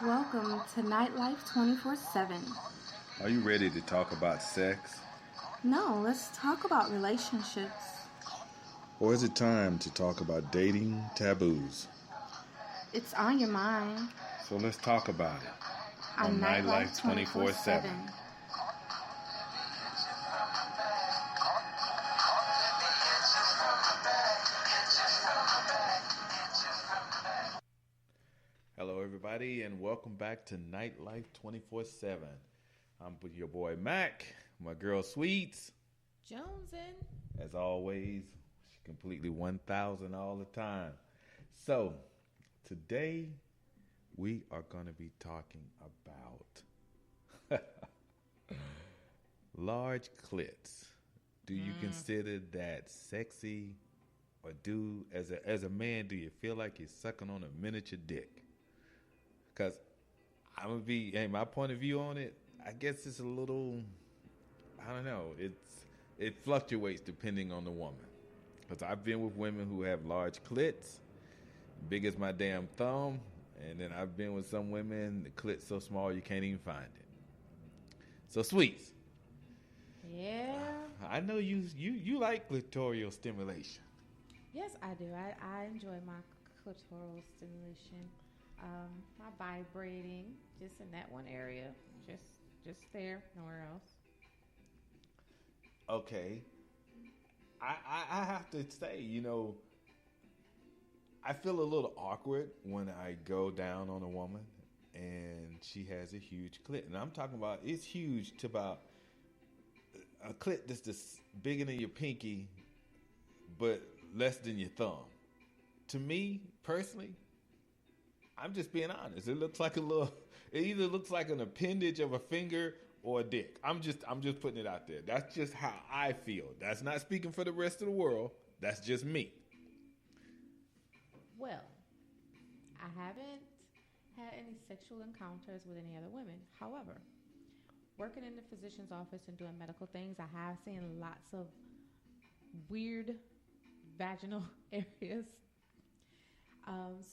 Welcome to Nightlife 24/7. Are you ready to talk about sex? No, let's talk about relationships. Or is it time to talk about dating taboos? It's on your mind So let's talk about it on on Nightlife Nightlife 24/7. 24/7. Hello, everybody, and welcome back to Nightlife 24/7. I'm with your boy Mac, my girl Sweets. Jonesin. As always, she completely 1,000 all the time. So, today we are going to be talking about large clits. Do you consider that sexy, or as a man, do you feel like you're sucking on a miniature dick? Because I'm gonna be, hey, my point of view on it, I guess it's a little, I don't know, it fluctuates depending on the woman. Because I've been with women who have large clits, big as my damn thumb, and then I've been with some women, the clit's so small you can't even find it. So, Sweets, Yeah. I know you like clitoral stimulation. Yes, I do. I enjoy my clitoral stimulation. My vibrating, just in that one area, just there, nowhere else. Okay, I have to say, I feel a little awkward when I go down on a woman and she has a huge clit, and I'm talking about it's huge to about a clit that's just bigger than your pinky, but less than your thumb. To me personally, I'm just being honest. It looks like a little. It either looks like an appendage of a finger or a dick. I'm just putting it out there. That's just how I feel. That's not speaking for the rest of the world. That's just me. Well, I haven't had any sexual encounters with any other women. However, working in the physician's office and doing medical things, I have seen lots of weird vaginal areas.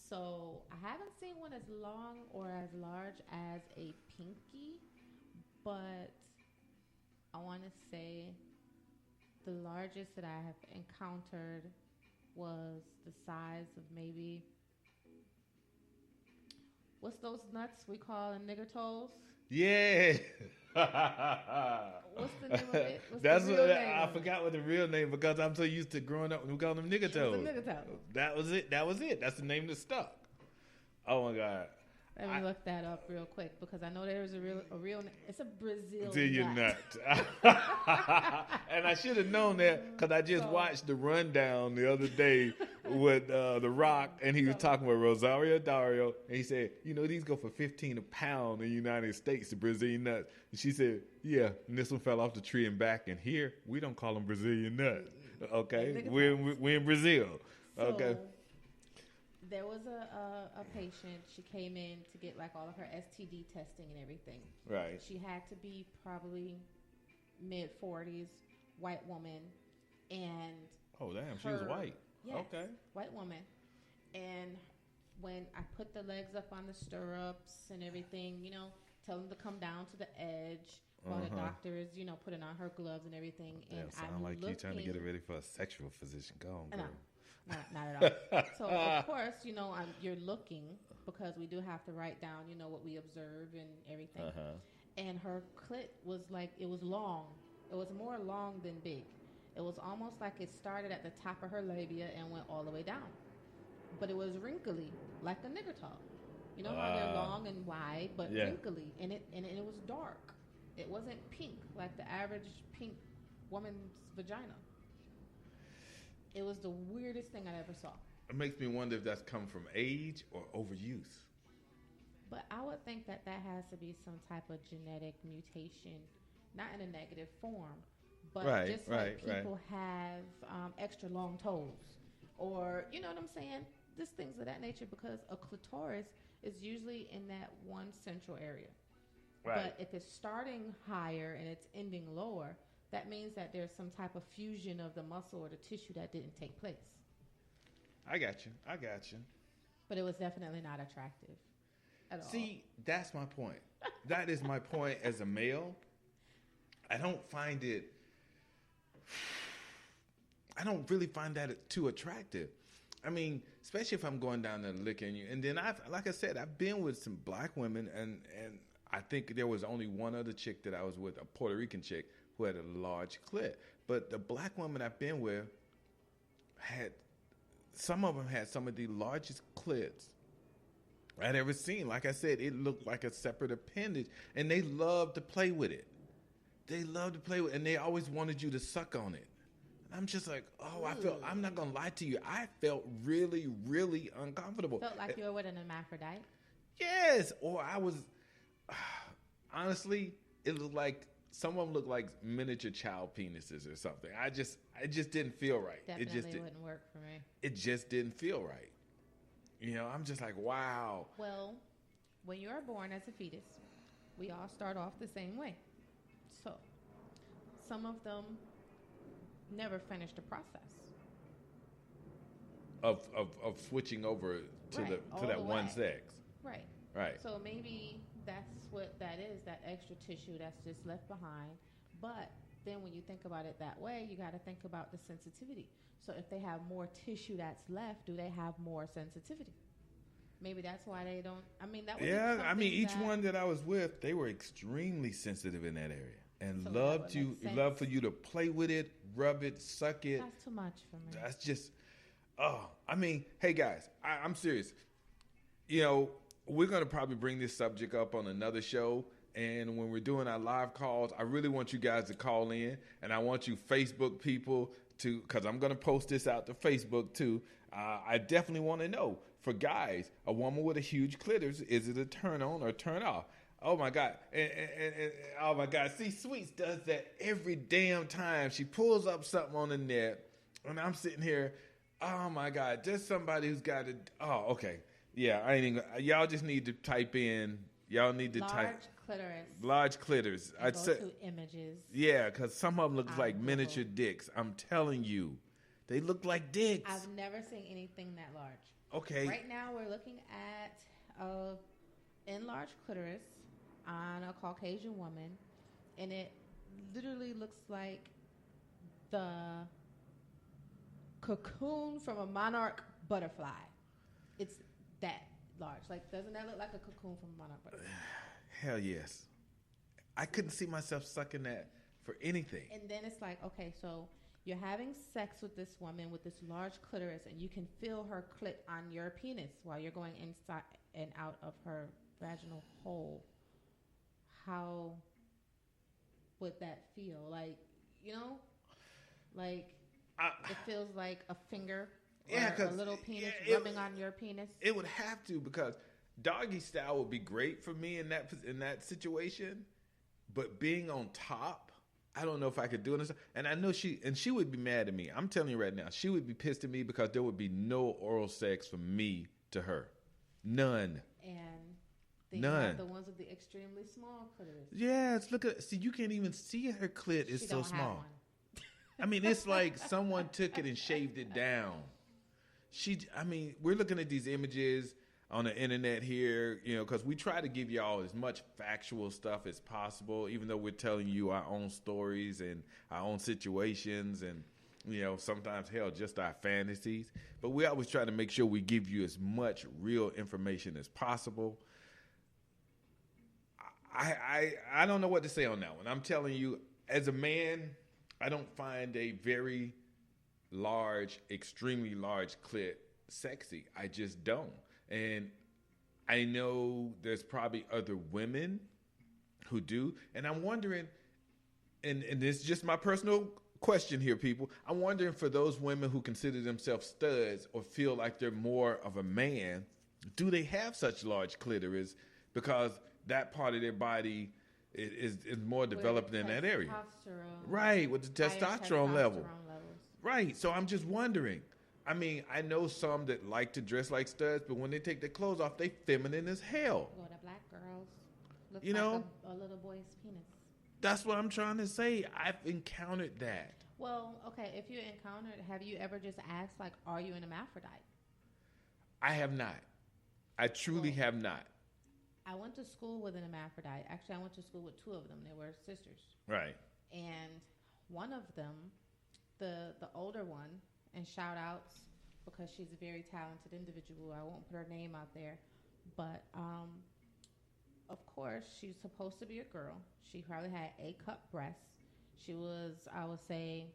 So I haven't seen one as long or as large as a pinky, but I want to say the largest that I have encountered was the size of maybe, what's those nuts we call in nigger toes? Yeah. What's the name of it? What's That's the real what name I of it? forgot what the real name because I'm so used to growing up and we call them nigga It was a toes. nigger toe. That was it. That was it. That's the name that stuck. Oh my god. Let me look that up real quick because I know there's a real. It's a Brazil Till you nut. nut. And I should have known that because I just So- watched the rundown the other day with The Rock, and he was talking with Rosario Dario, and he said, these go for 15 a pound in the United States, the Brazilian nuts. And she said, yeah, and this one fell off the tree and back, and here we don't call them Brazilian nuts. Okay, Nigga we're in Brazil. Okay. So, there was a patient. She came in to get like all of her STD testing and everything. Right. She had to be probably mid 40s, white woman, and Oh damn, she was her- white. yes, Okay. white woman. And when I put the legs up on the stirrups and everything, tell them to come down to the edge while the doctor is, putting on her gloves and everything. And Damn, sound I'm like you trying to get looking- it ready for a sexual physician. Go on, No, girl. not at all. So of course, you're looking because we do have to write down, what we observe and everything. Uh-huh. And her clit was like it was long. It was more long than big. It was almost like it started at the top of her labia and went all the way down. But it was wrinkly, like a nigger toe. You know how they're long and wide, but Yeah. wrinkly, and it was dark. It wasn't pink like the average pink woman's vagina. It was the weirdest thing I ever saw. It makes me wonder if that's come from age or overuse. But I would think that has to be some type of genetic mutation, not in a negative form, but Right, just right, like people have extra long toes, or you know what I'm saying? Just things of that nature. Because a clitoris is usually in that one central area. But if it's starting higher and it's ending lower, that means that there's some type of fusion of the muscle or the tissue that didn't take place. I got you. But it was definitely not attractive. at all. See, that's my point. That is my point as a male. I don't really find that too attractive. I mean, especially if I'm going down there licking you. And then like I said, I've been with some black women, and I think there was only one other chick that I was with, a Puerto Rican chick who had a large clit. But the black women I've been with some of them had some of the largest clits I'd ever seen. Like I said, it looked like a separate appendage, and they loved to play with it. And they always wanted you to suck on it. And I'm just like, I'm not going to lie to you, I felt really, really uncomfortable. Felt like you were with an hermaphrodite? Yes. Or I was, honestly, it looked like, some of them looked like miniature child penises or something. It just didn't feel right. Definitely wouldn't work for me. It just didn't feel right. You know, I'm just like, wow. Well, when you're born as a fetus, we all start off the same way. So, some of them never finish the process of switching over to that one sex. Right. Right. So maybe that's what that is, that extra tissue that's just left behind. But then when you think about it that way, you got to think about the sensitivity. So if they have more tissue that's left, do they have more sensitivity? Maybe that's why they don't. I mean, that would be I mean, each one that I was with, they were extremely sensitive in that area, and loved for you to play with it, rub it, suck it. That's too much for me. That's just, I mean, hey guys, I'm serious. You know, we're gonna probably bring this subject up on another show. And when we're doing our live calls, I really want you guys to call in, and I want you Facebook people to, because I'm going to post this out to Facebook too. I definitely want to know, for guys, a woman with a huge clitoris, is it a turn on or turn off? Oh my God. And oh my God. See, Sweets does that every damn time. She pulls up something on the net, and I'm sitting here, oh my God, just somebody who's got it. Oh, okay. Yeah, I ain't even, y'all just need to type in. Y'all need to type large clitoris. I'd say to images. Yeah, because some of them look like miniature dicks. I'm telling you, they look like dicks. I've never seen anything that large. Okay. Right now we're looking at a enlarged clitoris on a Caucasian woman, and it literally looks like the cocoon from a monarch butterfly. It's that large. Like, doesn't that look like a cocoon from a monarch butterfly? Hell yes. I couldn't see myself sucking that for anything. And then it's like, okay, so you're having sex with this woman with this large clitoris, and you can feel her clit on your penis while you're going inside and out of her vaginal hole. How would that feel? Like, you know, like it feels like a finger or a little penis rubbing on your penis. It would have to, because doggy style would be great for me in that situation, but being on top, I don't know if I could do it. And I know she would be mad at me. I'm telling you right now, she would be pissed at me because there would be no oral sex from me to her. None. And then you have the ones with the extremely small clitoris. Yes, see, you can't even see her clit. It's so small. I mean, it's like someone took it and shaved it down. We're looking at these images on the internet here, you know, because we try to give y'all as much factual stuff as possible, even though we're telling you our own stories and our own situations and, you know, sometimes, hell, just our fantasies. But we always try to make sure we give you as much real information as possible. I don't know what to say on that one. I'm telling you, as a man, I don't find a very large, extremely large clit sexy. I just don't. And I know there's probably other women who do. And I'm wondering, and this is just my personal question here, people. I'm wondering, for those women who consider themselves studs or feel like they're more of a man, do they have such large clitoris because that part of their body is more developed in that area? Right, with the testosterone level. Right, so I'm just wondering. I mean, I know some that like to dress like studs, but when they take their clothes off, they feminine as hell. Well, the black girls look like a little boy's penis. That's what I'm trying to say. I've encountered that. Well, okay, if you encountered, have you ever just asked, like, are you an hermaphrodite? I have not. I truly have not. I went to school with an hermaphrodite. Actually, I went to school with two of them. They were sisters. Right. And one of them, the older one, and shout outs because she's a very talented individual. I won't put her name out there. But of course, she's supposed to be a girl. She probably had A-cup breasts. She was, I would say,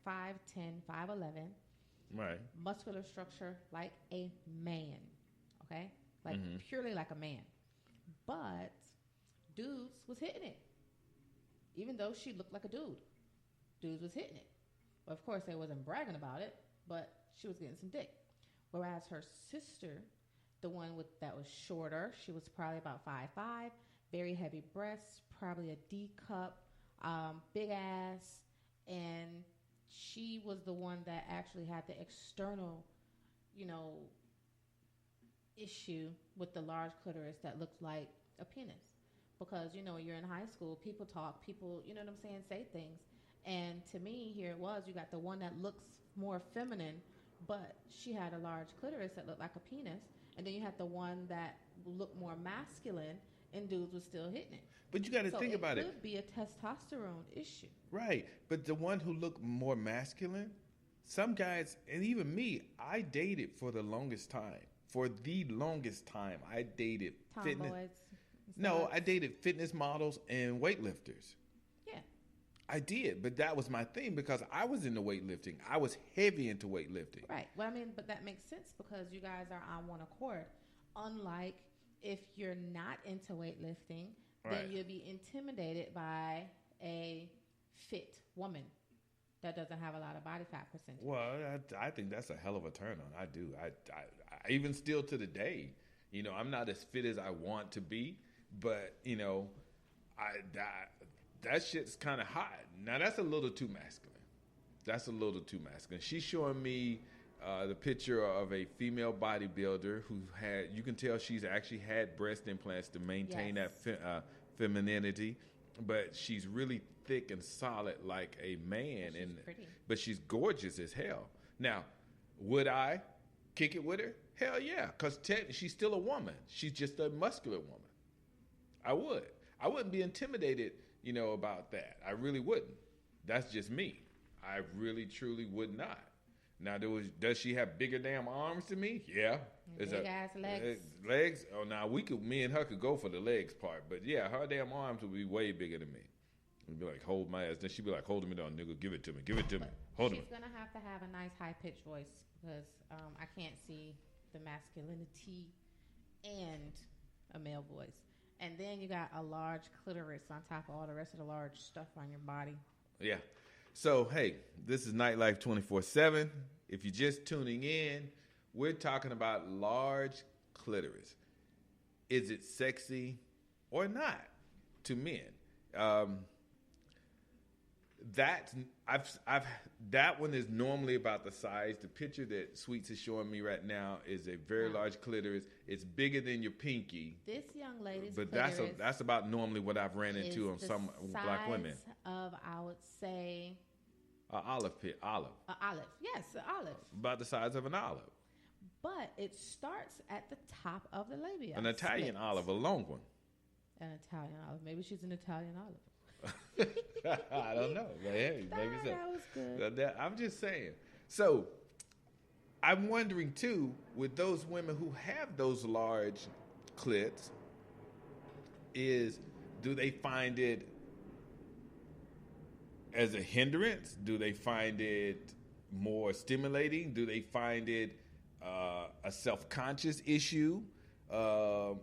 5'10", 5'11". Right. Muscular structure like a man. Okay? Like purely like a man. But dudes was hitting it. Even though she looked like a dude. Dudes was hitting it. Well, of course, they wasn't bragging about it, but she was getting some dick. Whereas her sister, the one that was shorter, she was probably about 5'5", very heavy breasts, probably a D cup, big ass, and she was the one that actually had the external, issue with the large clitoris that looked like a penis. Because, you're in high school, people talk, people, say things. And to me, here it was, you got the one that looks more feminine, but she had a large clitoris that looked like a penis. And then you had the one that looked more masculine, and dudes was still hitting it. But you got to think about it. It could be a testosterone issue. Right. But the one who looked more masculine, some guys, and even me, I dated for the longest time. For the longest time, I dated fitness. No, I dated fitness models and weightlifters. Yeah. I did, but that was my thing because I was into weightlifting. I was heavy into weightlifting. Right. Well, but that makes sense because you guys are on one accord. Unlike if you're not into weightlifting, then you'll be intimidated by a fit woman that doesn't have a lot of body fat percentage. Well, I think that's a hell of a turn on. I do. I even still to the day, I'm not as fit as I want to be, but that shit's kind of hot. Now that's a little too masculine. She's showing me the picture of a female bodybuilder who you can tell she's actually had breast implants to maintain that femininity, but she's really thick and solid like a man. But she's gorgeous as hell. Now, would I kick it with her? Hell yeah, because she's still a woman. She's just a muscular woman. I would. I wouldn't be intimidated, about that. I really wouldn't. That's just me. I really, truly would not. Now, does she have bigger damn arms than me? Yeah. Big ass legs. Legs? Oh, now me and her could go for the legs part. But yeah, her damn arms would be way bigger than me. We'd be like, hold my ass. Then she'd be like, hold me down, nigga. Give it to me. Hold me. She's going to have a nice high-pitched voice because I can't see the masculinity and a male voice. And then you got a large clitoris on top of all the rest of the large stuff on your body. Yeah. So, hey, this is Nightlife 24/7. If you're just tuning in, we're talking about large clitoris. Is it sexy or not to men? That one is normally about the size. The picture that Sweets is showing me right now is a very large clitoris. It's bigger than your pinky. This young lady's but clitoris that's about normally what I've ran into on some black women. Of I would say olive. Olive, yes, an olive. About the size of an olive. But it starts at the top of the labia. An Italian olive, a long one. An Italian olive. Maybe she's an Italian olive. I don't know. But hey, maybe so. That was good. I'm just saying. So, I'm wondering too, with those women who have those large clits, do they find it as a hindrance? Do they find it more stimulating? Do they find it a self-conscious issue? I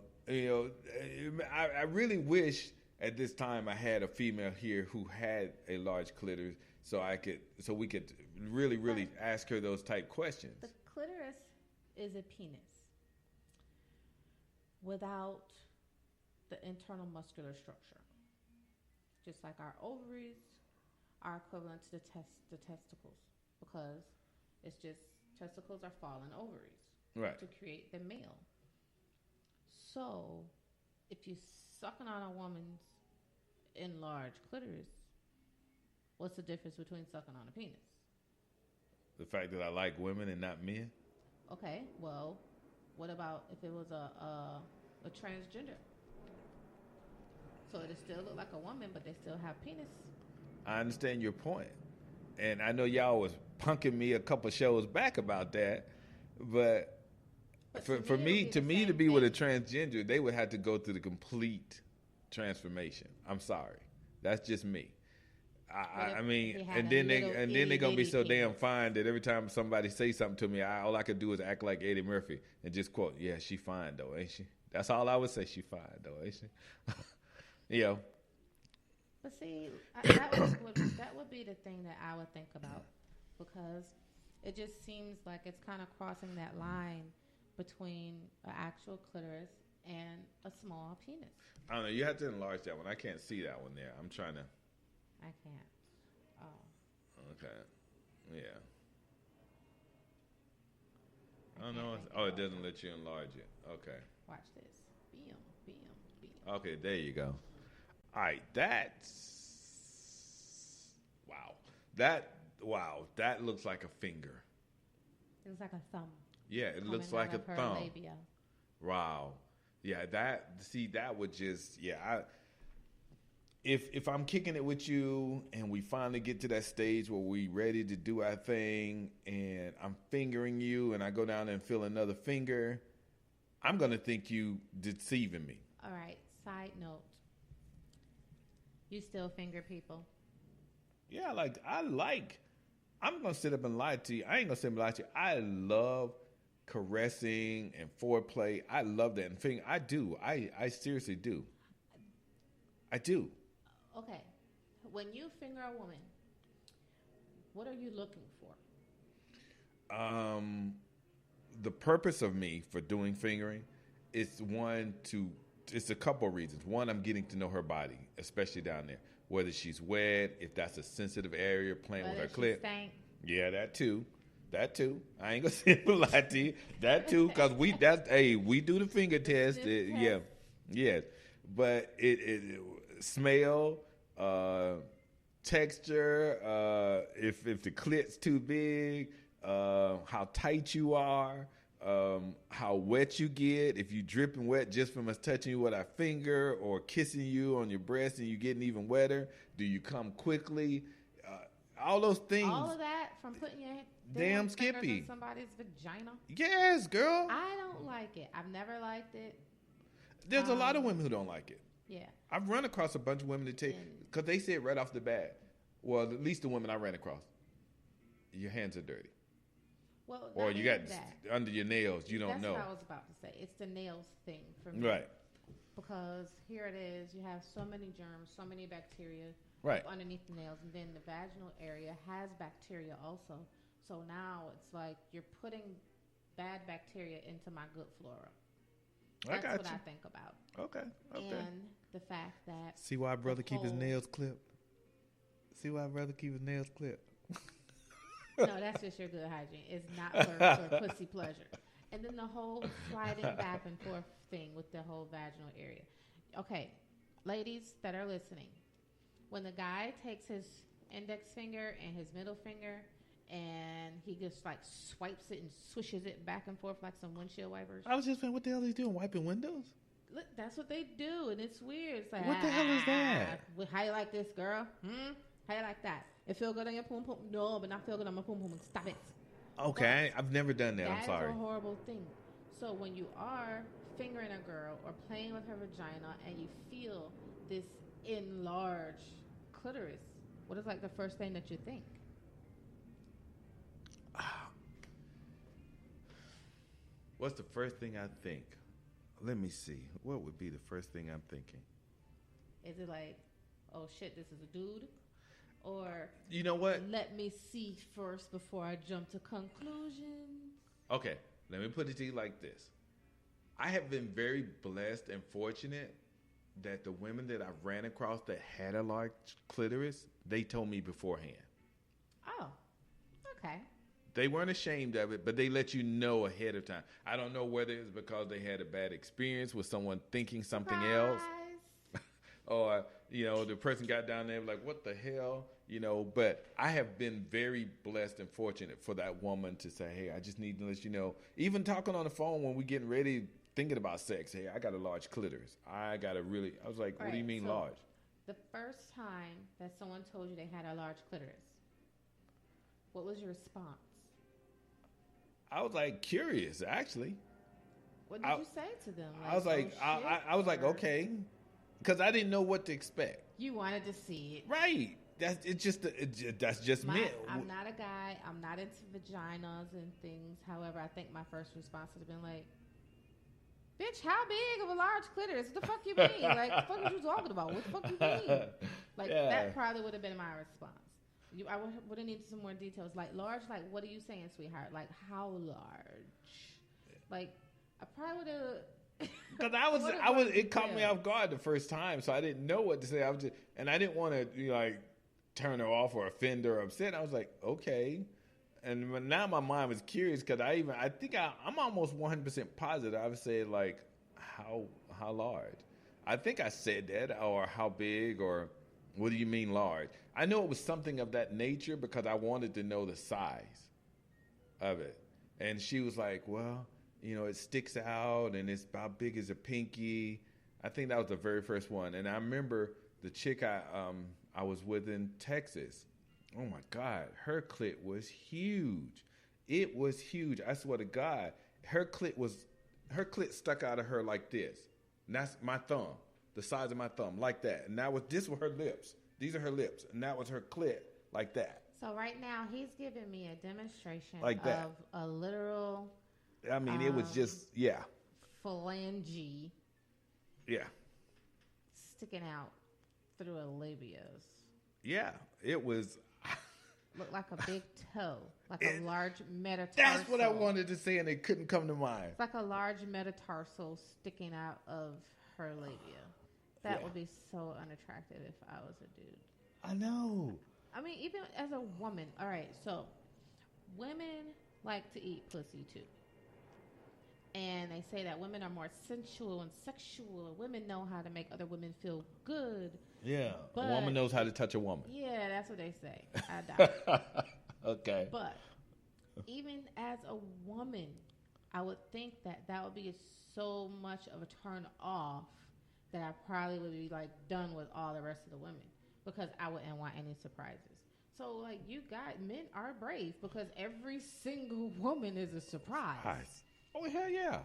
really wish at this time I had a female here who had a large clitoris, so we could really ask her those type questions. The clitoris is a penis without the internal muscular structure. Just like our ovaries are equivalent to the testicles, because it's just testicles are fallen ovaries to create the male. So if you're sucking on a woman's enlarged clitoris, what's the difference between sucking on a penis? The fact that I like women and not men. Okay, well, what about if it was a a transgender. So it still look like a woman, but they still have penis. I understand your point. And I know y'all was punking me a couple shows back about that, but for me to be with a transgender, they would have to go through the complete transformation. I'm sorry, that's just me. I mean, and then they're gonna be so damn fine that every time somebody say something to me, all I could do is act like Eddie Murphy and just quote, "Yeah, she fine though, ain't she?" That's all I would say. She fine though, ain't she? You know. But see, that would be the thing that I would think about, because it just seems like it's kind of crossing that line between an actual clitoris and a small penis. I don't know. You have to enlarge that one. I can't see that one there. I'm trying to. I can't. Oh. Okay. Yeah. I don't know. Oh, it doesn't let you enlarge it. Okay. Watch this. Bam. Okay, there you go. All right, that's wow. That looks like a finger. It looks like a thumb. Yeah, it looks like a thumb. Labia. Wow. Yeah, that would just if I'm kicking it with you and we finally get to that stage where we ready to do our thing and I'm fingering you and I go down and feel another finger, I'm gonna think you deceiving me. All right. Side note. You still finger people? Yeah, I'm going to sit up and lie to you. I ain't going to sit up and lie to you. I love caressing and foreplay. I love that. And finger, I do. I seriously do. I do. Okay. When you finger a woman, what are you looking for? The purpose of me for doing fingering is it's a couple of reasons. One, I'm getting to know her body, especially down there. Whether she's wet, if that's a sensitive area, playing with her clit. Yeah, that too. I ain't gonna say lie to you. That too, because we do the finger test. Yeah. But it smell, texture, if the clit's too big, how tight you are. How wet you get, if you dripping wet just from us touching you with our finger or kissing you on your breast and you getting even wetter, do you come quickly? All those things. All of that from putting your damn Skippy in somebody's vagina. Yes, girl. I don't like it. I've never liked it. There's a lot of women who don't like it. Yeah. I've run across a bunch of women that take, because they said right off the bat, well, at least the women I ran across, your hands are dirty. Well, or you got under your nails, you don't know. That's what I was about to say. It's the nails thing for me. Right. Because here it is, you have so many germs, so many bacteria underneath the nails, and then the vaginal area has bacteria also. So now it's like you're putting bad bacteria into my good flora. That's what I think about. Okay. And the fact that... See why brother keep his nails clipped? No, that's just your good hygiene. It's not for pussy pleasure. And then the whole sliding back and forth thing with the whole vaginal area. Okay, ladies that are listening, when the guy takes his index finger and his middle finger and he just like swipes it and swishes it back and forth like some windshield wipers. I was just saying, what the hell are they doing? Wiping windows? Look, that's what they do, and it's weird. It's like, what the hell is that? How you like this, girl? How you like that? It feel good on your poom poom? No, but not feel good on my poom poom. Stop it. Okay, I've never done that. I'm sorry. That's a horrible thing. So when you are fingering a girl or playing with her vagina and you feel this enlarged clitoris, what is like the first thing that you think? What's the first thing I think? Let me see. What would be the first thing I'm thinking? Is it like, oh shit, this is a dude? Or, you know what? Let me see first before I jump to conclusions. Okay, let me put it to you like this. I have been very blessed and fortunate that the women that I've ran across that had a large clitoris, they told me beforehand. Oh, okay. They weren't ashamed of it, but they let you know ahead of time. I don't know whether it's because they had a bad experience with someone thinking something else. Or, the person got down there like, what the hell? But I have been very blessed and fortunate for that woman to say, hey, I just need to let you know. Even talking on the phone when we're getting ready thinking about sex. Hey, I got a large clitoris. I was like, what do you mean large? The first time that someone told you they had a large clitoris, what was your response? I was like curious, actually. What did you say to them? I was like, I was like, okay, because I didn't know what to expect. You wanted to see it, right? That's just me. I'm not a guy. I'm not into vaginas and things. However, I think my first response would have been like, "Bitch, how big of a large clitoris? What the fuck you mean? Like, what the fuck are you talking about? What the fuck you mean?" Like that probably would have been my response. I would have needed some more details. Like large, like what are you saying, sweetheart? Like how large? Like I probably would have. Because it caught me off guard the first time, so I didn't know what to say. And I didn't want to like turn her off or offend her or upset. I was like, okay. And now my mind was curious because I think I'm almost 100% positive. I would say like how large. I think I said that, or how big, or what do you mean large? I know it was something of that nature because I wanted to know the size of it. And she was like, well, it sticks out and it's about big as a pinky. I think that was the very first one. And I remember the chick I was with in Texas. Oh my God, her clit was huge. It was huge. I swear to God, her clit stuck out of her like this. And that's my thumb, the size of my thumb, like that. And this were her lips. These are her lips, and that was her clit, like that. So right now, he's giving me a demonstration like that. Of a literal. I mean, it was just phalange. Yeah. Sticking out through a labias. Yeah, it was. Looked like a big toe, like a large metatarsal. That's what I wanted to say, and it couldn't come to mind. It's like a large metatarsal sticking out of her labia. That would be so unattractive if I was a dude. I know. I mean, even as a woman. All right, so women like to eat pussy too. And they say that women are more sensual and sexual. Women know how to make other women feel good. Yeah, a woman knows how to touch a woman. Yeah, that's what they say. I doubt it. Okay. But even as a woman, I would think that would be so much of a turn off that I probably would be like done with all the rest of the women because I wouldn't want any surprises. So like men are brave because every single woman is a surprise. Oh hell yeah!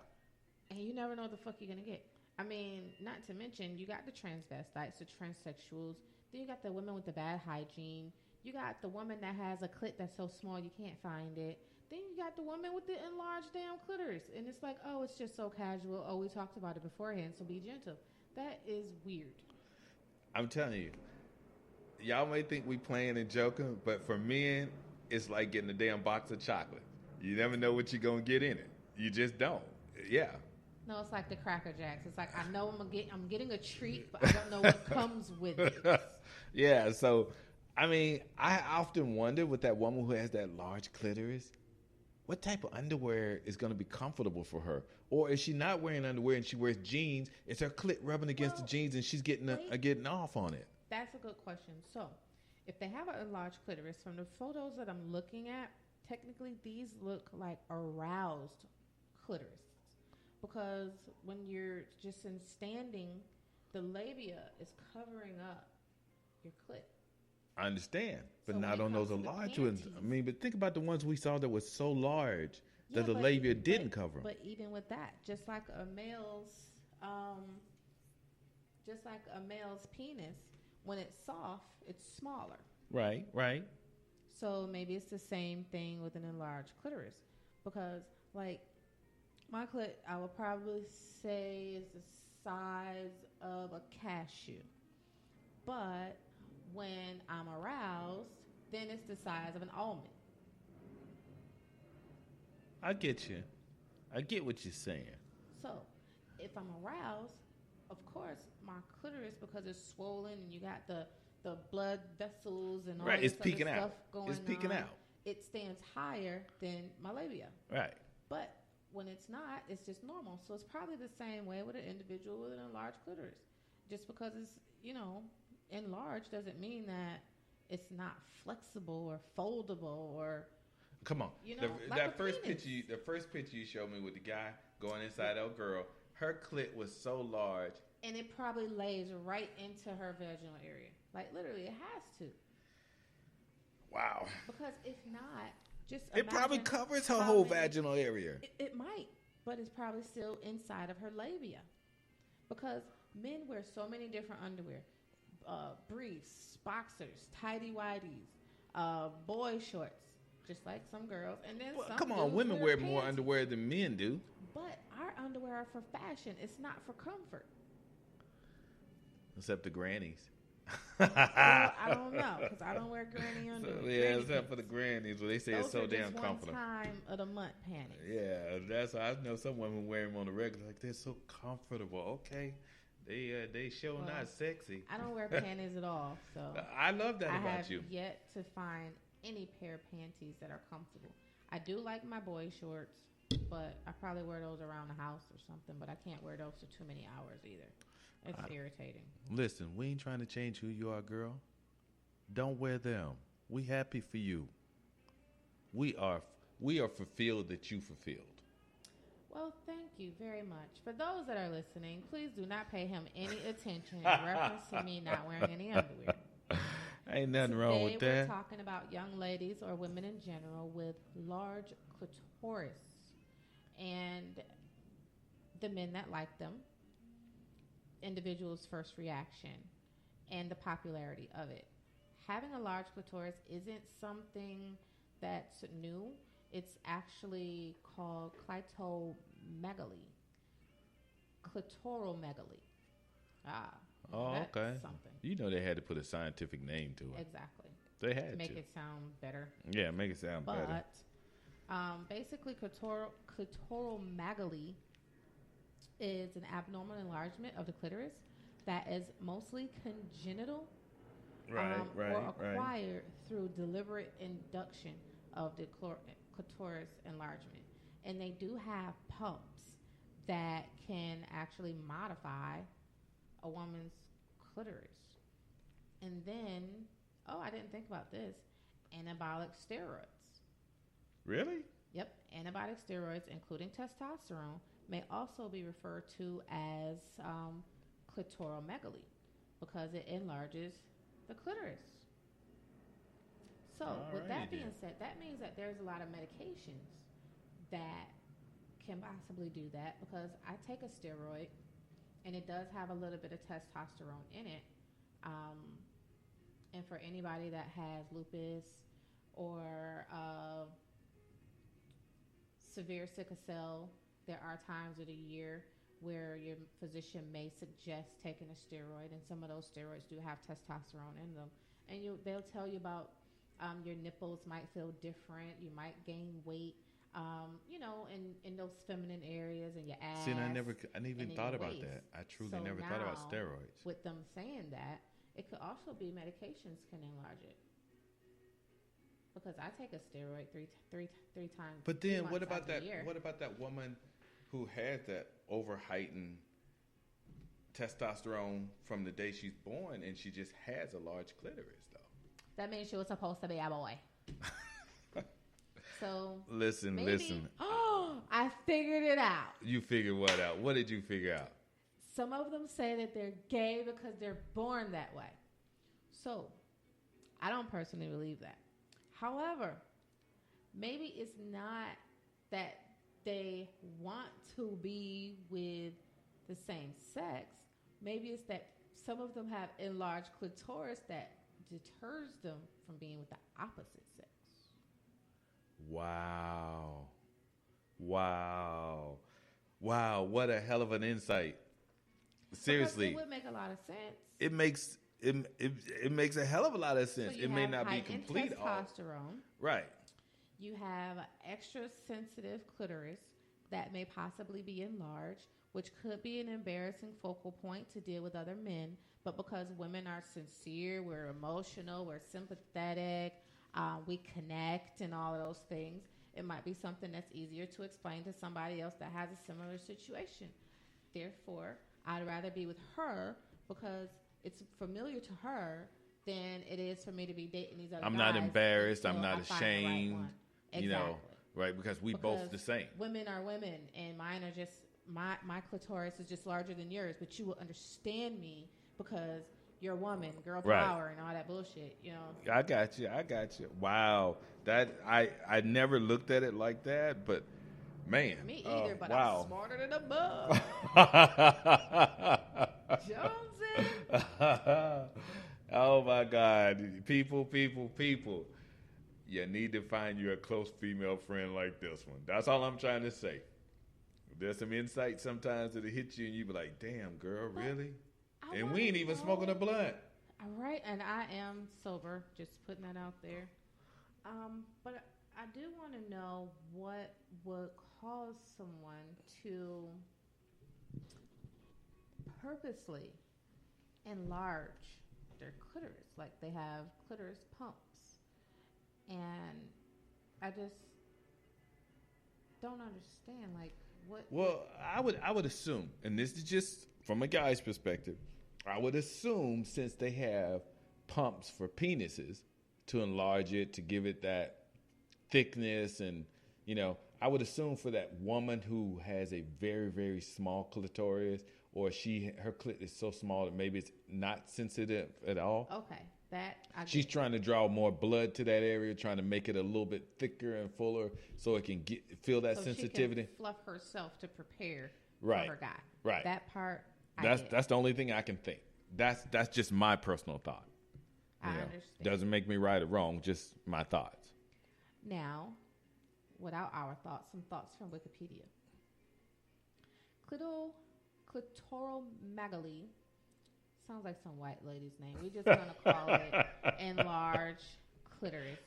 And you never know what the fuck you're gonna get. I mean, not to mention you got the transvestites, the transsexuals. Then you got the women with the bad hygiene. You got the woman that has a clit that's so small you can't find it. Then you got the woman with the enlarged damn clitoris, and it's like, oh, it's just so casual. Oh, we talked about it beforehand, so be gentle. That is weird. I'm telling you, y'all may think we playing and joking, but for men, it's like getting a damn box of chocolate. You never know what you're gonna get in it. You just don't. Yeah. No, it's like the Cracker Jacks. It's like I know I'm getting a treat, but I don't know what comes with it. Yeah. So, I mean, I often wonder with that woman who has that large clitoris, what type of underwear is going to be comfortable for her? Or is she not wearing underwear and she wears jeans? Is her clit rubbing against the jeans and she's getting off on it? That's a good question. So, if they have a large clitoris, from the photos that I'm looking at, technically these look like aroused clitoris. Because when you're just in standing, the labia is covering up your clit. I understand, but so not on those large ones. I mean, but think about the ones we saw that was so large that the labia didn't cover them. But even with that, just like a male's penis, when it's soft, it's smaller. Right, right. So maybe it's the same thing with an enlarged clitoris, because like my clit, I would probably say is the size of a cashew, but when I'm aroused, then it's the size of an almond. I get you. I get what you're saying. So, if I'm aroused, of course, my clitoris, because it's swollen and you got the blood vessels and all this other stuff going on. It's peeking out. It stands higher than my labia. Right. But when it's not, it's just normal. So it's probably the same way with an individual with an enlarged clitoris. Just because it's, enlarged doesn't mean that it's not flexible or foldable or. Come on, the first picture you showed me with the guy going inside that girl, her clit was so large. And it probably lays right into her vaginal area. Like, literally, it has to. Wow. Because if not, just it probably covers her whole vaginal area. It might, but it's probably still inside of her labia. Because men wear so many different underwear. Briefs, boxers, tighty-whities, boy shorts, just like some girls. And then some come on, women wear more underwear than men do. But our underwear are for fashion. It's not for comfort. Except the grannies. Well, I don't know, because I don't wear granny underwear. So, yeah, except for the grannies, where they say it's so damn comfortable. Time of the month panties. Yeah, that's why I know some women wear them on the regular. Like, they're so comfortable. Okay. They show not sexy. I don't wear panties at all, so I love that about you. I have yet to find any pair of panties that are comfortable. I do like my boy shorts, but I probably wear those around the house or something. But I can't wear those for too many hours either. It's irritating. Listen, we ain't trying to change who you are, girl. Don't wear them. We happy for you. We are fulfilled that you fulfilled. Well, thank you very much. For those that are listening, please do not pay him any attention in reference to me not wearing any underwear. Ain't nothing wrong with that. We're talking about young ladies or women in general with large clitoris and the men that like them, individuals' first reaction, and the popularity of it. Having a large clitoris isn't something that's new. It's actually called clitomegaly. Clitoromegaly. Oh, that's okay. Something. You know they had to put a scientific name to it. Exactly. They had to. Make it sound better. Yeah, make it sound better. But basically, clitoromegaly is an abnormal enlargement of the clitoris that is mostly congenital or acquired through deliberate induction of the clitoris enlargement. And they do have pumps that can actually modify a woman's clitoris. And then, I didn't think about this, anabolic steroids. Really? Yep. Antibiotic steroids, including testosterone, may also be referred to as clitoromegaly because it enlarges the clitoris. So, with that being said, that means that there's a lot of medications that can possibly do that because I take a steroid and it does have a little bit of testosterone in it. And for anybody that has lupus or severe sickle cell, there are times of the year where your physician may suggest taking a steroid, and some of those steroids do have testosterone in them. And they'll tell you about your nipples might feel different, you might gain weight, in those feminine areas and your ass. See, and I never even thought about that. I truly never thought about steroids. With them saying that, it could also be medications can enlarge it. Because I take a steroid three times. But then, what about that? What about that woman who has that over heightened testosterone from the day she's born, and she just has a large clitoris, though? That means she was supposed to be a boy. So listen. Oh, I figured it out. You figured what out? What did you figure out? Some of them say that they're gay because they're born that way. So, I don't personally believe that. However, maybe it's not that they want to be with the same sex. Maybe it's that some of them have enlarged clitoris that deters them from being with the opposite sex. Wow. What a hell of an insight. Seriously. Because it would make a lot of sense. It makes a hell of a lot of sense. So it may not be complete. Testosterone. Right. You have extra sensitive clitoris that may possibly be enlarged, which could be an embarrassing focal point to deal with other men. But because women are sincere, we're emotional, we're sympathetic, we connect and all of those things, it might be something that's easier to explain to somebody else that has a similar situation. Therefore, I'd rather be with her because it's familiar to her than it is for me to be dating these other guys. I'm not embarrassed. I'm not ashamed. Exactly. Right? Because we both the same. Women are women, and mine are just my clitoris is just larger than yours, but you will understand me because you're a woman, girl power, and all that bullshit. You know. I got you. Wow, that I never looked at it like that, but man, me either. But wow. I'm smarter than a bug. Jonesing. Oh my God, people. You need to find you a close female friend like this one. That's all I'm trying to say. There's some insight sometimes that'll hit you and you be like, damn, girl, really? And we ain't even smoking a blunt. All right, and I am sober, just putting that out there. But I do want to know what would cause someone to purposely enlarge their clitoris, like they have clitoris pumps. And I just don't understand, like, what. Well, I would assume, and this is just from a guy's perspective, I would assume since they have pumps for penises to enlarge it, to give it that thickness, and I would assume for that woman who has a very, very small clitoris, or her clit is so small that maybe it's not sensitive at all. Okay. She's trying to draw more blood to that area, trying to make it a little bit thicker and fuller so it can feel that sensitivity. She can fluff herself to prepare for her guy. Right. That part, that's the only thing I can think. That's just my personal thought. I understand. Doesn't make me right or wrong, just my thoughts. Now, without our thoughts, some thoughts from Wikipedia. Clitoromegaly. Sounds like some white lady's name. We're just going to call it enlarged clitoris.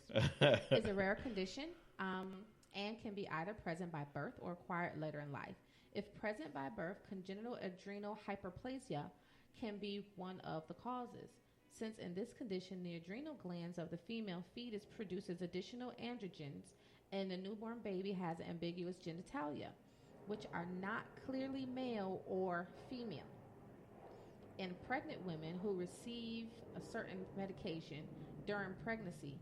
It's a rare condition and can be either present by birth or acquired later in life. If present by birth, congenital adrenal hyperplasia can be one of the causes. Since in this condition, the adrenal glands of the female fetus produces additional androgens, and the newborn baby has ambiguous genitalia, which are not clearly male or female. In pregnant women who receive a certain medication during pregnancy,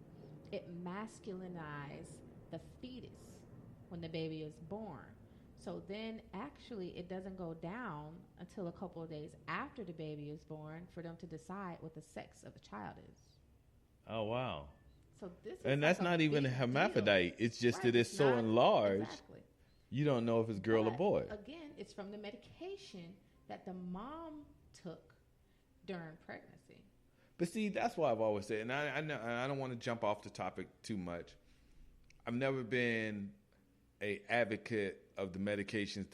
it masculinizes the fetus when the baby is born. So then actually it doesn't go down until a couple of days after the baby is born for them to decide what the sex of the child is. Oh, wow. So this is and that's not even a hermaphrodite. Deal. It's just that it's so enlarged. Exactly. You don't know if it's girl or boy. Again, it's from the medication that the mom took during pregnancy. But see, that's why I've always said, and I don't want to jump off the topic too much. I've never been a advocate of the medications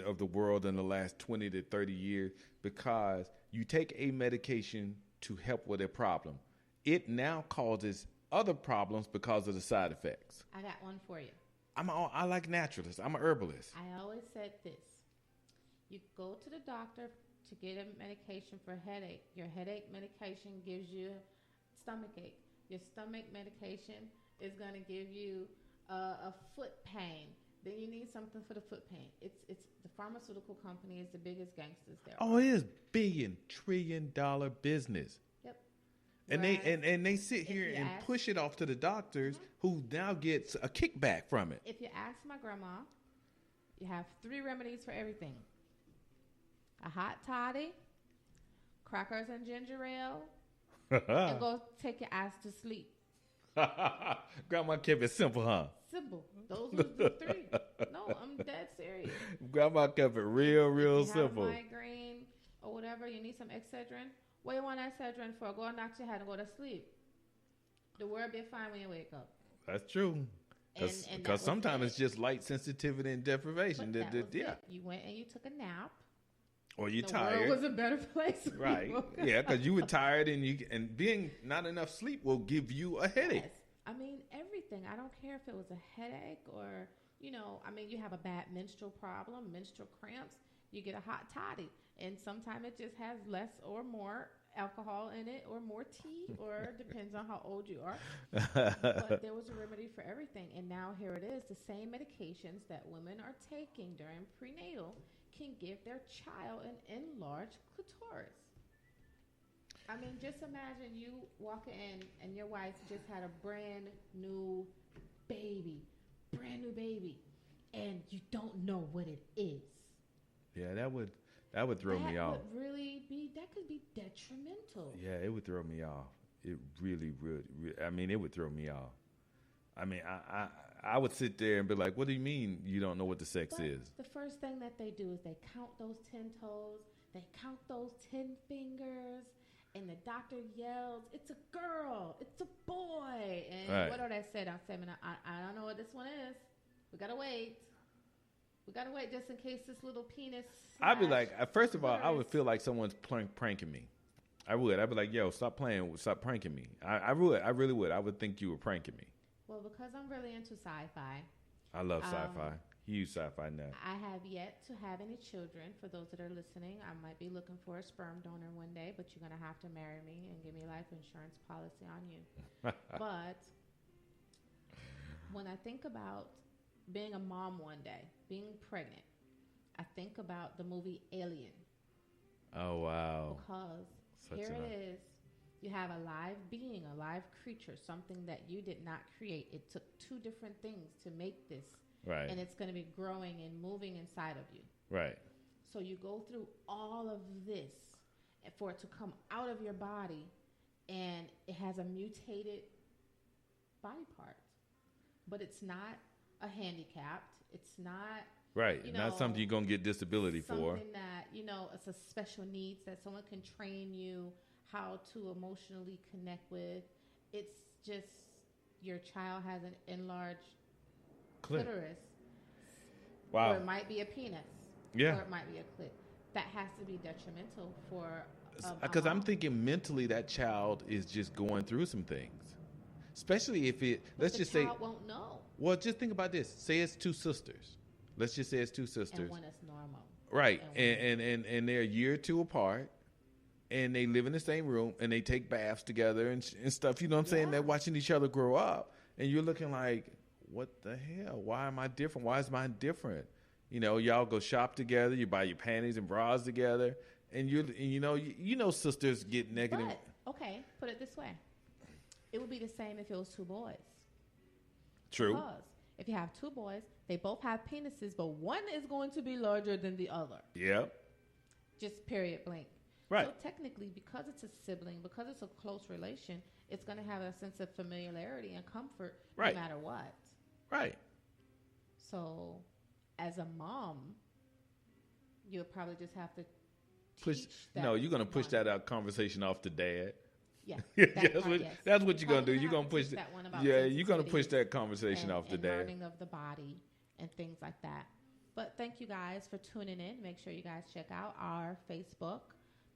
of the world in the last 20 to 30 years, because you take a medication to help with a problem. It now causes other problems because of the side effects. I got one for you. I like naturalists. I'm an herbalist. I always said this. You go to the doctor to get a medication for headache. Your headache medication gives you stomach ache. Your stomach medication is going to give you a foot pain. Then you need something for the foot pain. It's the pharmaceutical company is the biggest gangsters there. Oh, it is $1 trillion business. Yep. And they sit here and push it off to the doctors, who now gets a kickback from it. If you ask my grandma, you have 3 remedies for everything: a hot toddy, crackers and ginger ale, and go take your ass to sleep. Grandma kept it simple, huh? Simple. Those are the 3. No, I'm dead serious. Grandma kept it real simple. If you have migraine or whatever, you need some Excedrin. What do you want Excedrin for? Go and knock your head and go to sleep. The world be fine when you wake up. That's true. Because sometimes it's just light sensitivity and deprivation. You went and you took a nap. Or you're tired. The world was a better place. Right. Yeah, because you were tired, and being not enough sleep will give you a headache. Yes. I mean, everything. I don't care if it was a headache or, you have a bad menstrual problem, menstrual cramps, you get a hot toddy. And sometimes it just has less or more alcohol in it, or more tea, or depends on how old you are. But there was a remedy for everything. And now here it is. The same medications that women are taking during prenatal can give their child an enlarged clitoris. I mean, just imagine you walking in and your wife just had a brand new baby, and you don't know what it is. Yeah, that would throw me off. That could be detrimental. Yeah, it would throw me off. It really would. I mean, it would throw me off. I mean, I would sit there and be like, "What do you mean you don't know what the sex is?" The first thing that they do is they count those 10 toes, they count those 10 fingers, and the doctor yells, "It's a girl, it's a boy." And right. What did I say on seminar? I don't know what this one is. We gotta wait. We gotta wait just in case this little penis. I'd be like, first of all, I would feel like someone's pranking me. I would. I'd be like, "Yo, stop pranking me." I would. I really would. I would think you were pranking me. Well, because I'm really into sci-fi. I love sci-fi. Huge sci-fi nut. I have yet to have any children. For those that are listening, I might be looking for a sperm donor one day, but you're going to have to marry me and give me a life insurance policy on you. But when I think about being a mom one day, being pregnant, I think about the movie Alien. Oh, wow. Because here it is. You have a live being, a live creature, something that you did not create. It took two different things to make this. Right. And it's going to be growing and moving inside of you. Right. So you go through all of this for it to come out of your body, and it has a mutated body part. But it's not a handicapped. It's not... Right. Not something you're going to get disability for. Something that, it's a special needs that someone can train you how to emotionally connect with. It's just your child has an enlarged clitoris. Wow. Or it might be a penis. Yeah. Or it might be a clit. That has to be detrimental for... Because I'm thinking mentally that child is just going through some things. Especially if it... let's just say... the child won't know. Well, just think about this. Say it's two sisters. Let's just say it's two sisters. And one is normal. Right. And they're a year or two apart. And they live in the same room, and they take baths together and stuff. You know what I'm saying? They're watching each other grow up, and you're looking like, what the hell? Why am I different? Why is mine different? Y'all go shop together. You buy your panties and bras together, and sisters get negative. But, okay, put it this way. It would be the same if it was two boys. True. Because if you have two boys, they both have penises, but one is going to be larger than the other. Yep. Just period blank. Right. So technically, because it's a sibling, because it's a close relation, it's going to have a sense of familiarity and comfort no matter what. Right. So, as a mom, you'll probably just have to teach that. No, you're going to push that conversation off to dad. Yeah. That's what you're going to do. You're going to push that one about you're going to push that conversation off to dad. Learning of the body and things like that. But thank you guys for tuning in. Make sure you guys check out our Facebook,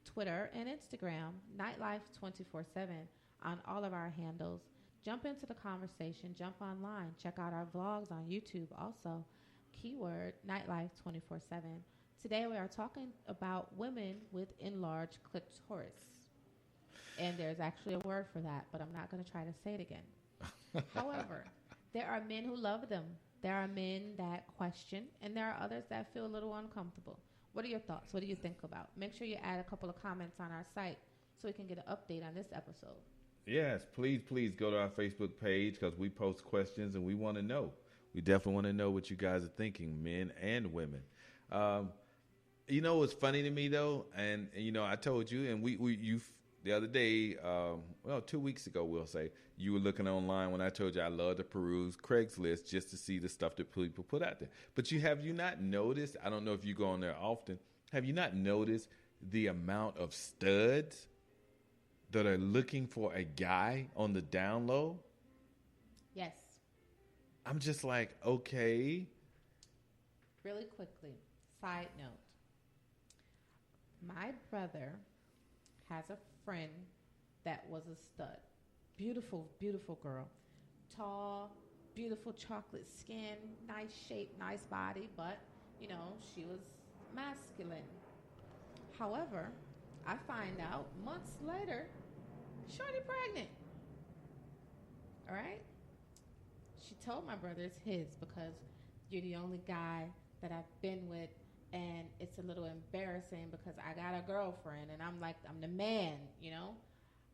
Twitter, and Instagram, Nightlife 24/7 on all of our handles. Jump into the conversation. Jump online. Check out our vlogs on YouTube also. Keyword Nightlife 24/7. Today we are talking about women with enlarged clitoris. And there's actually a word for that, but I'm not going to try to say it again. However, there are men who love them. There are men that question, and there are others that feel a little uncomfortable. What are your thoughts? What do you think about? Make sure you add a couple of comments on our site so we can get an update on this episode. Yes, please go to our Facebook page because we post questions and we want to know. We definitely want to know what you guys are thinking, men and women. What's funny to me though, and I told you, and you the other day, 2 weeks ago, we'll say, you were looking online when I told you I love to peruse Craigslist just to see the stuff that people put out there. But have you not noticed, I don't know if you go on there often, have you not noticed the amount of studs that are looking for a guy on the down low? Yes. I'm just like, okay. Really quickly, side note. My brother has a friend that was a stud. Beautiful, beautiful girl. Tall, beautiful chocolate skin, nice shape, nice body, but, she was masculine. However, I find out months later, shorty pregnant. All right? She told my brother it's his because you're the only guy that I've been with, and it's a little embarrassing because I got a girlfriend, and I'm the man,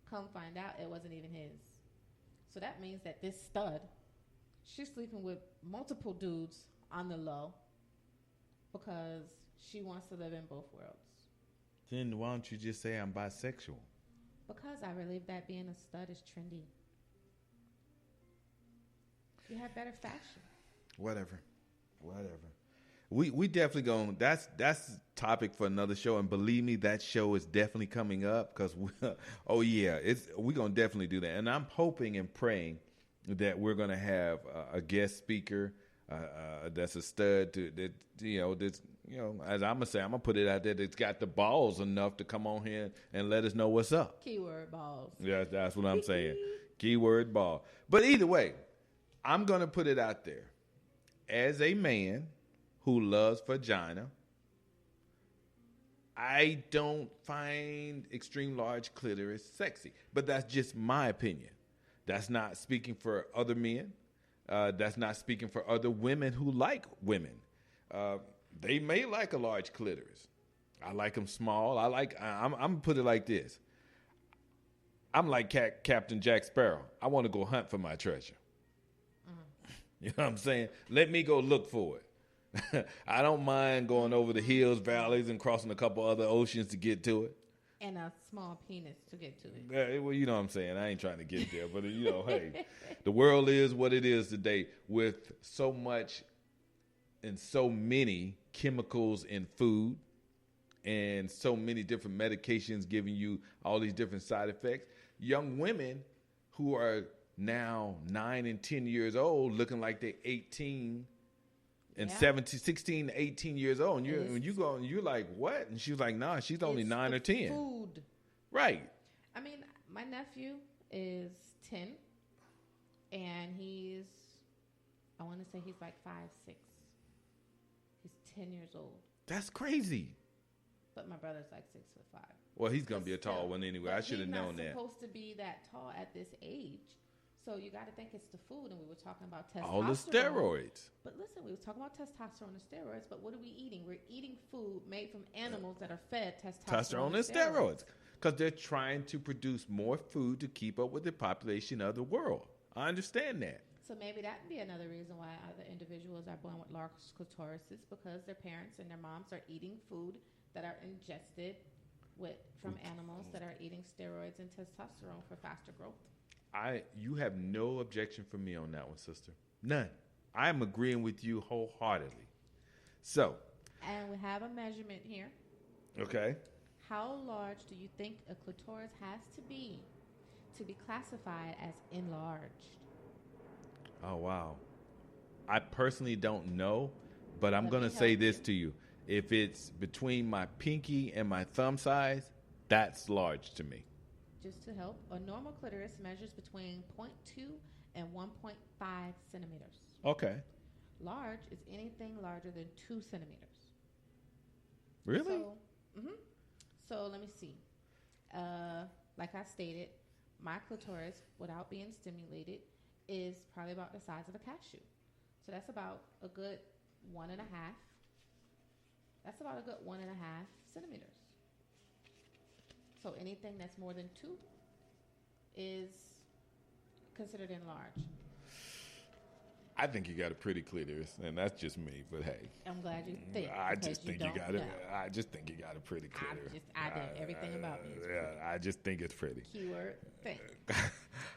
Come find out it wasn't even his. So that means that this stud, she's sleeping with multiple dudes on the low because she wants to live in both worlds. Then why don't you just say I'm bisexual? Because I believe that being a stud is trendy. You have better fashion. Whatever. We definitely going. That's topic for another show, and believe me, that show is definitely coming up because we're gonna definitely do that. And I'm hoping and praying that we're gonna have a guest speaker that's a stud as I'm gonna say, I'm gonna put it out there that's got the balls enough to come on here and let us know what's up. Keyword balls. Yeah, that's what I'm saying. Keyword ball. But either way, I'm gonna put it out there as a man who loves vagina. I don't find extreme large clitoris sexy, but that's just my opinion. That's not speaking for other men. That's not speaking for other women who like women. They may like a large clitoris. I like them small. I'm gonna put it like this. I'm like Captain Jack Sparrow. I want to go hunt for my treasure. You know what I'm saying? Let me go look for it. I don't mind going over the hills, valleys, and crossing a couple other oceans to get to it. And a small penis to get to it. Yeah, well, you know what I'm saying. I ain't trying to get there, but hey, the world is what it is today with so much and so many chemicals in food and so many different medications giving you all these different side effects. Young women who are now 9 and 10 years old looking like they're 18 and 16 to 18 years old. And you're like, what? And she was like, nah, she's only 9 or 10. Food. Right. I mean, my nephew is 10 and I want to say he's like 5'6". He's 10 years old. That's crazy. But my brother's like 6'5". Well, he's going to be a tall one anyway. I should have known that. He's not supposed to be that tall at this age. So you got to think it's the food, and we were talking about testosterone. All the steroids. But listen, we were talking about testosterone and steroids, but what are we eating? We're eating food made from animals that are fed testosterone and steroids. Because they're trying to produce more food to keep up with the population of the world. I understand that. So maybe that would be another reason why other individuals are born with large clitorises, because their parents and their moms are eating food that are ingested from animals that are eating steroids and testosterone for faster growth. You have no objection from me on that one, sister. None. I am agreeing with you wholeheartedly. So. And we have a measurement here. Okay. How large do you think a clitoris has to be classified as enlarged? Oh, wow. I personally don't know, but I'm going to say this to you. If it's between my pinky and my thumb size, that's large to me. Just to help, a normal clitoris measures between 0.2 and 1.5 centimeters. Okay. Large is anything larger than 2 centimeters. Really? So let me see. Like I stated, my clitoris, without being stimulated, is probably about the size of a cashew. So that's about a good 1.5. That's about a good 1.5 centimeters. So anything that's more than 2 is considered enlarged. I think you got a pretty clitoris, and that's just me. But hey, I'm glad you think. I just think you got a pretty clitoris. I know everything about me. Yeah, I just think it's pretty. Keyword think.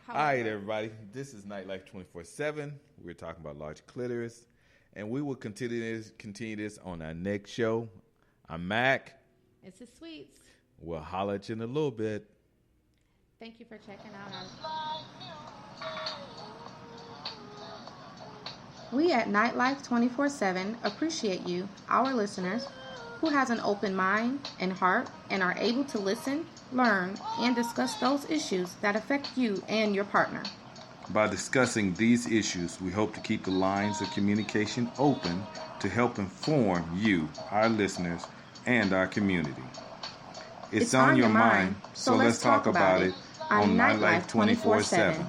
All right, everybody. This is Nightlife 24/7. We're talking about large clitoris, and we will continue this on our next show. I'm Mac. It's the Sweets. We'll holler at you in a little bit. Thank you for checking out our... We at Nightlife 24/7 appreciate you, our listeners, who has an open mind and heart and are able to listen, learn, and discuss those issues that affect you and your partner. By discussing these issues, we hope to keep the lines of communication open to help inform you, our listeners, and our community. It's on your mind, so let's talk about it on Nightlife 24/7.